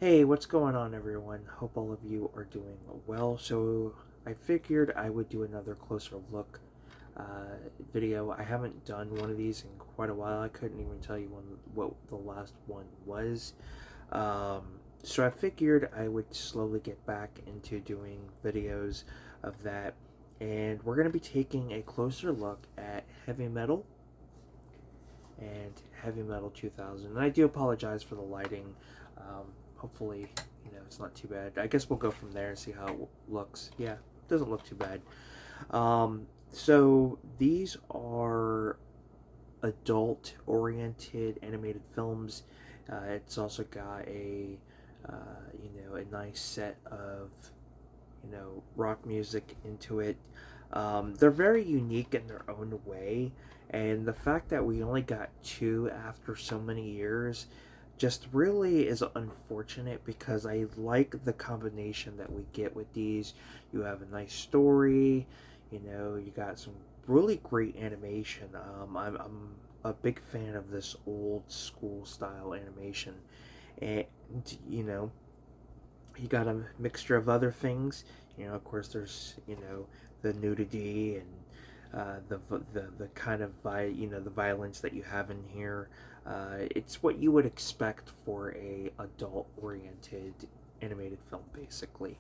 Hey, what's going on, everyone? Hope all of you are doing well. So, I figured I would do another closer look uh, video. I haven't done one of these in quite a while. I couldn't even tell you what the last one was. So, I figured I would slowly get back into doing videos of that. And we're going to be taking a closer look at heavy metal and Heavy Metal 2000. And I do apologize for the lighting. Hopefully, it's not too bad. I guess we'll go from there and see how it looks. Yeah, it doesn't look too bad. So these are adult-oriented animated films. It's also got a nice set of rock music into it. They're very unique in their own way, and the fact that we only got two after so many years just really is unfortunate because I like the combination that we get with these. You have a nice story, you got some really great animation. I'm a big fan of this old school style animation, and you got a mixture of other things. Of course, there's the nudity and the kind of the violence that you have in here. It's what you would expect for a adult oriented animated film, basically.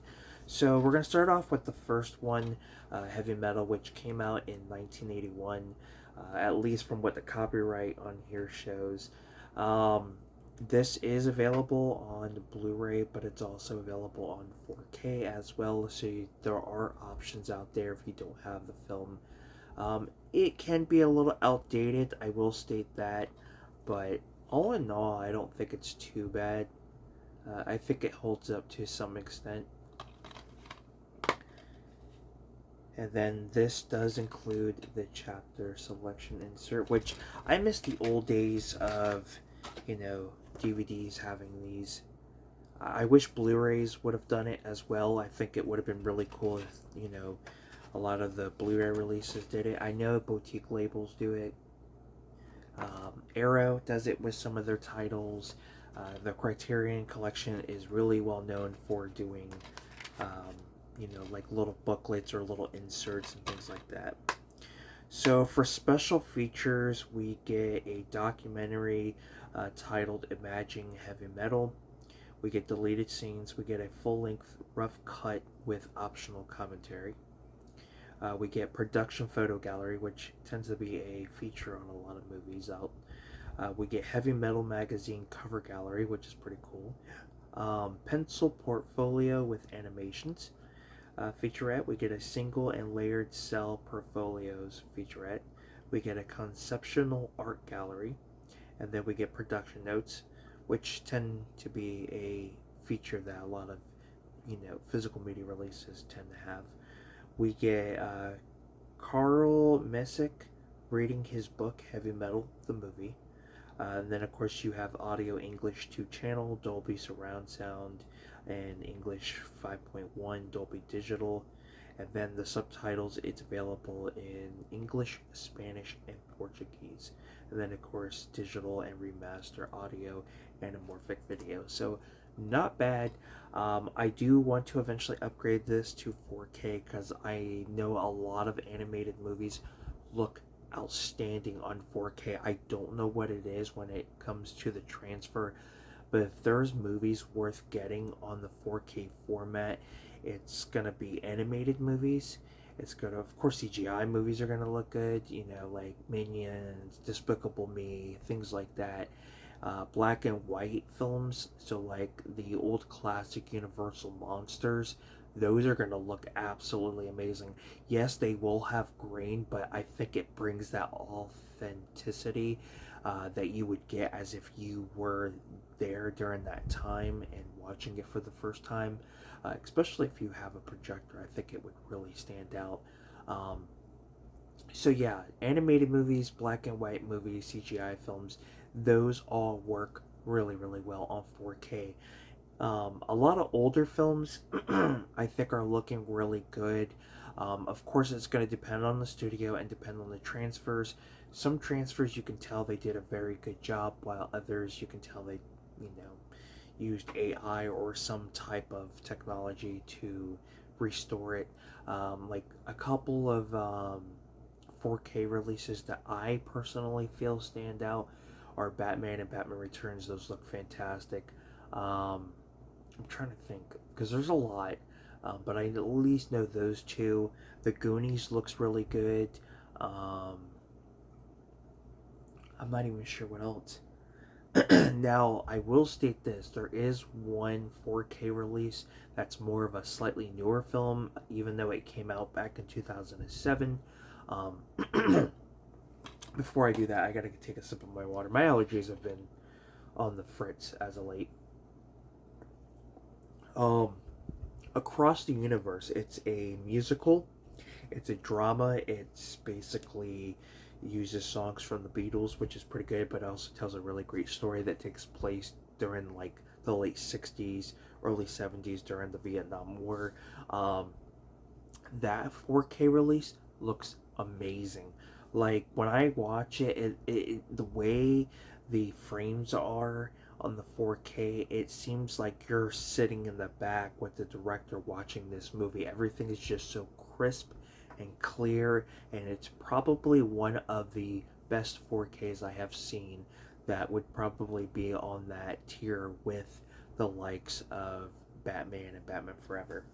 So we're gonna start off with the first one, Heavy Metal, which came out in 1981. At least from what the copyright on here shows. Um, this is available on Blu-ray, but it's also available on 4K as well. So there are options out there if you don't have the film. It can be a little outdated, I will state that, but all in all, I don't think it's too bad. I think it holds up to some extent. And then this does include the chapter selection insert, which I miss the old days of, DVDs having these. I wish Blu-rays would have done it as well. I think it would have been really cool if, a lot of the Blu-ray releases did it. I know boutique labels do it. Arrow does it with some of their titles. The Criterion Collection is really well known for doing, like little booklets or little inserts and things like that. So for special features, we get a documentary titled Imagining Heavy Metal. We get deleted scenes. We get a full-length rough cut with optional commentary. We get production photo gallery, which tends to be a feature on a lot of movies out. We get heavy metal magazine cover gallery, which is pretty cool. Pencil portfolio with animations. Featurette, we get a single and layered cell portfolios featurette. We get a conceptual art gallery, and then we get production notes, which tend to be a feature that a lot of physical media releases tend to have. We get Carl Messick reading his book Heavy Metal, the movie. And then, of course, you have audio English 2 channel, Dolby surround sound, and English 5.1 Dolby Digital. And then the subtitles, it's available in English, Spanish, and Portuguese. And then, of course, digital and remaster audio, anamorphic video. So, not bad. I do want to eventually upgrade this to 4K because I know a lot of animated movies look outstanding on 4K. I don't know what it is when it comes to the transfer, but if there's movies worth getting on the 4K format, it's gonna be animated movies. It's gonna, of course, CGI movies are gonna look good. Like Minions, Despicable Me, things like that. Black and white films, so like the old classic Universal monsters, those are going to look absolutely amazing. Yes, they will have grain, but I think it brings that authenticity that you would get as if you were there during that time and watching it for the first time. Especially if you have a projector, I think it would really stand out. Um, so yeah, animated movies, black and white movies, CGI films, those all work really, really well on 4K. A lot of older films, I think, are looking really good. Of course, it's going to depend on the studio and depend on the transfers. Some transfers you can tell they did a very good job, while others you can tell they, you know, used AI or some type of technology to restore it. Like a couple of 4K releases that I personally feel stand out are Batman and Batman Returns. Those look fantastic. I'm trying to think because there's a lot, but I at least know those two. The Goonies looks really good. Um, I'm not even sure what else. Now, I will state this: there is one 4K release that's more of a slightly newer film, even though it came out back in 2007. Um, before I do that, I gotta take a sip of my water. My allergies have been on the fritz as of late. Um, Across the Universe, it's a musical. It's a drama. It's basically uses songs from the Beatles, which is pretty good, but it also tells a really great story that takes place during like the late 60s, early 70s during the Vietnam War. Um, that 4K release looks amazing. Like when I watch the way the frames are on the 4K, it seems like you're sitting in the back with the director watching this movie. Everything is just so crisp and clear, and it's probably one of the best 4Ks I have seen that would probably be on that tier with the likes of Batman and Batman Forever.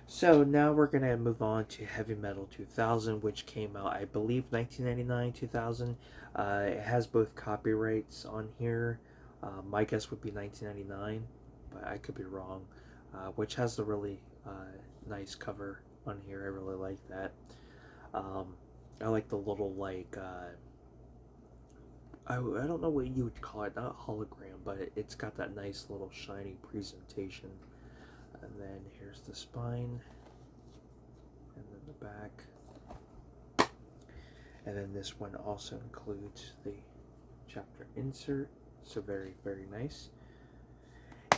So now we're gonna move on to Heavy Metal 2000, which came out, I believe, 1999, 2000. It has both copyrights on here. My guess would be 1999, but I could be wrong. Which has the really nice cover on here. I really like that. Um, I like the little I don't know what you would call it, not hologram, but it's got that nice little shiny presentation. And then here's the spine, and then the back. And then this one also includes the chapter insert, so very, very nice.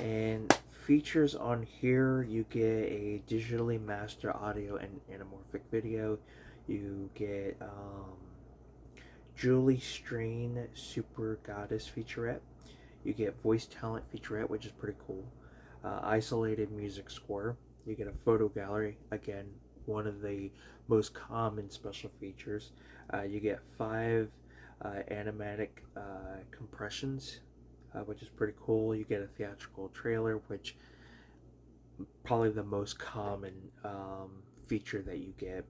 And features on here, you get a digitally mastered audio and anamorphic video. You get Julie Strain Super Goddess featurette. You get voice talent featurette, which is pretty cool. Isolated music score. You get a photo gallery, again, one of the most common special features. You get 5 animatic compressions, which is pretty cool. You get a theatrical trailer, which probably the most common feature that you get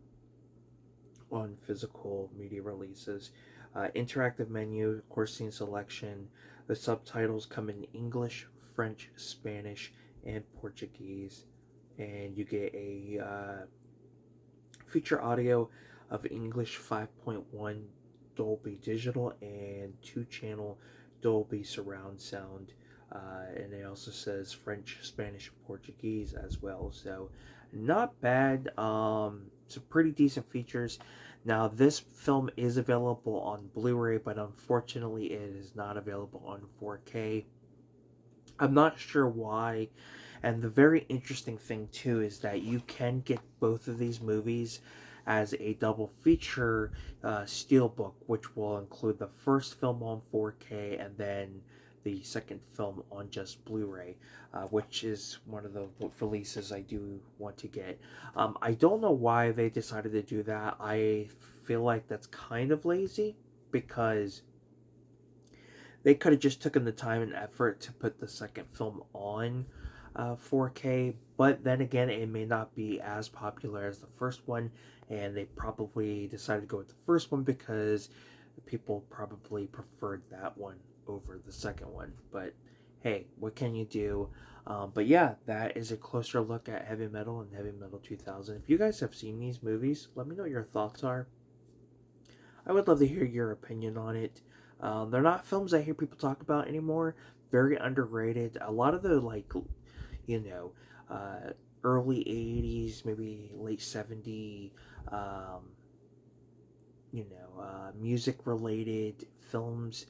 on physical media releases. Interactive menu, of course, scene selection. The subtitles come in English, French, Spanish, and Portuguese. And you get a feature audio of English 5.1 Dolby Digital and 2-channel Dolby surround sound. And it also says French, Spanish, and Portuguese as well. So not bad. Some pretty decent features. Now this film is available on Blu-ray, but unfortunately it is not available on 4K. I'm not sure why. And the very interesting thing too is that you can get both of these movies as a double feature steelbook, which will include the first film on 4K and then the second film on just Blu-ray, which is one of the releases I do want to get. I don't know why they decided to do that. I feel like that's kind of lazy because they could have just taken the time and effort to put the second film on 4K, but then again, it may not be as popular as the first one, and they probably decided to go with the first one because people probably preferred that one over the second one. But hey, what can you do? But yeah, that is a closer look at Heavy Metal and Heavy Metal 2000. If you guys have seen these movies, let me know what your thoughts are. I would love to hear your opinion on it. They're not films I hear people talk about anymore. Very underrated. A lot of the you know, early 80s, maybe late 70s, um, music related films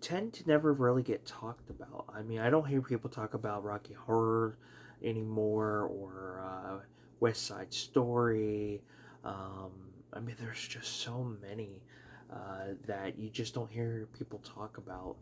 tend to never really get talked about. I mean, I don't hear people talk about Rocky Horror anymore or West Side Story. Um, I mean, there's just so many that you just don't hear people talk about.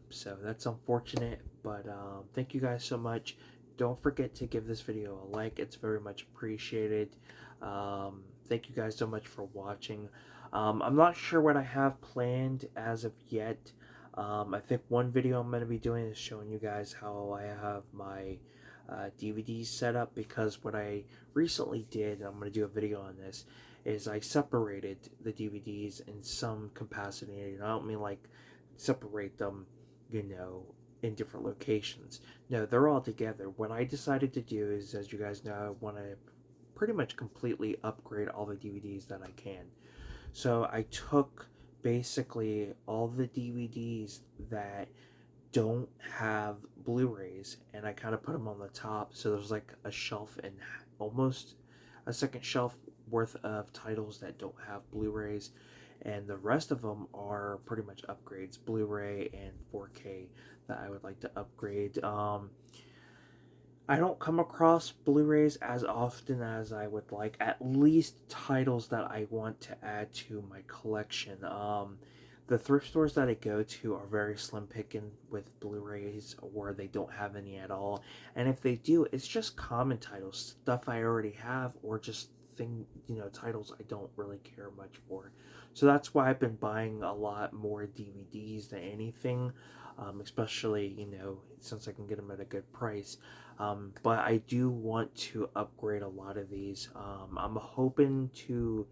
So that's unfortunate, but thank you guys so much. Don't forget to give this video a like. It's very much appreciated. Thank you guys so much for watching. I'm not sure what I have planned as of yet. I think one video I'm going to be doing is showing you guys how I have my DVDs set up, because what I recently did, and I'm going to do a video on this, is I separated the DVDs in some capacity. And I don't mean like separate them, in different locations. No, they're all together. What I decided to do is, as you guys know, I want to pretty much completely upgrade all the DVDs that I can. So I took basically all the DVDs that don't have Blu-rays, and I kind of put them on the top, so there's like a shelf and almost a second shelf worth of titles that don't have Blu-rays, and the rest of them are pretty much upgrades, Blu-ray and 4K, that I would like to upgrade. I don't come across Blu-rays as often as I would like, at least titles that I want to add to my collection. The thrift stores that I go to are very slim picking with Blu-rays, or they don't have any at all. And if they do, it's just common titles, stuff I already have, or just titles I don't really care much for. So that's why I've been buying a lot more DVDs than anything, especially, since I can get them at a good price. But I do want to upgrade a lot of these. I'm hoping to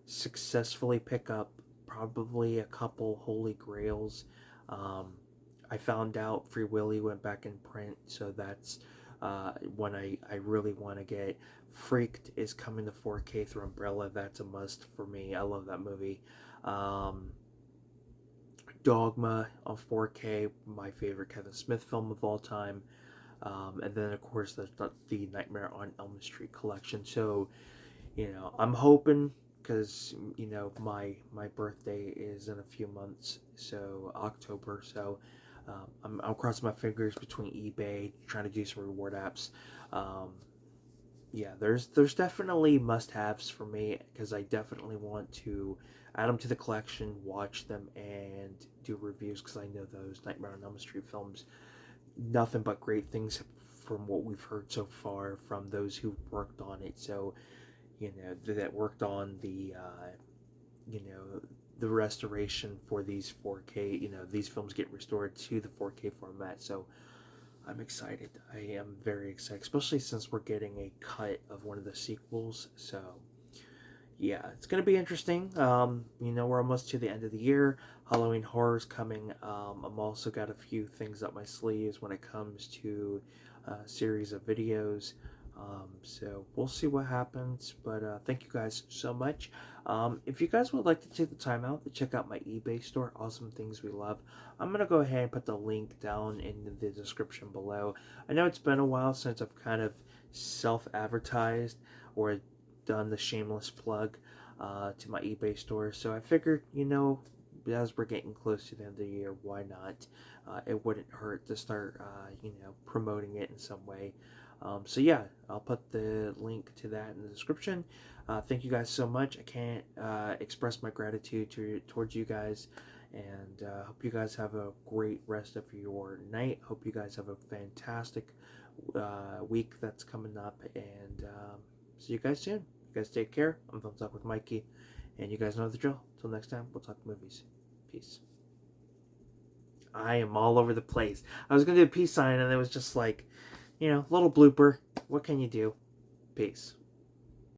successfully pick up probably a couple Holy Grails. I found out Free Willy went back in print, so that's one I really want to get. Freaked is coming to 4K through Umbrella. That's a must for me. I love that movie. Dogma on 4K, my favorite Kevin Smith film of all time. And then, of course, the Nightmare on Elm Street collection. So, I'm hoping, because, my birthday is in a few months, so October. So, I'm crossing my fingers between eBay, trying to do some reward apps. Yeah, there's definitely must-haves for me, because I definitely want to add them to the collection, watch them, and do reviews, because I know those Nightmare on Elm Street films, nothing but great things from what we've heard so far from those who worked on it. So, that worked on the the restoration for these 4K, these films get restored to the 4K format. So I'm excited. I am very excited, especially since we're getting a cut of one of the sequels. So yeah, it's going to be interesting. We're almost to the end of the year. Halloween Horror's coming. I'm also got a few things up my sleeves when it comes to a series of videos. So we'll see what happens, but thank you guys so much. If you guys would like to take the time out to check out my eBay store, Awesome Things We Love, I'm going to go ahead and put the link down in the description below. I know it's been a while since I've kind of self-advertised or done the shameless plug to my eBay store, so I figured, as we're getting close to the end of the year, why not? It wouldn't hurt to start, promoting it in some way. So yeah, I'll put the link to that in the description. Thank you guys so much. I can't express my gratitude towards you guys, and hope you guys have a great rest of your night. Hope you guys have a fantastic week that's coming up, and see you guys soon. You guys take care. I'm Thumbs Up with Mikey, and you guys know the drill. Till next time, we'll talk movies. Peace. I am all over the place. I was going to do a peace sign, and it was just like, little blooper. What can you do? Peace.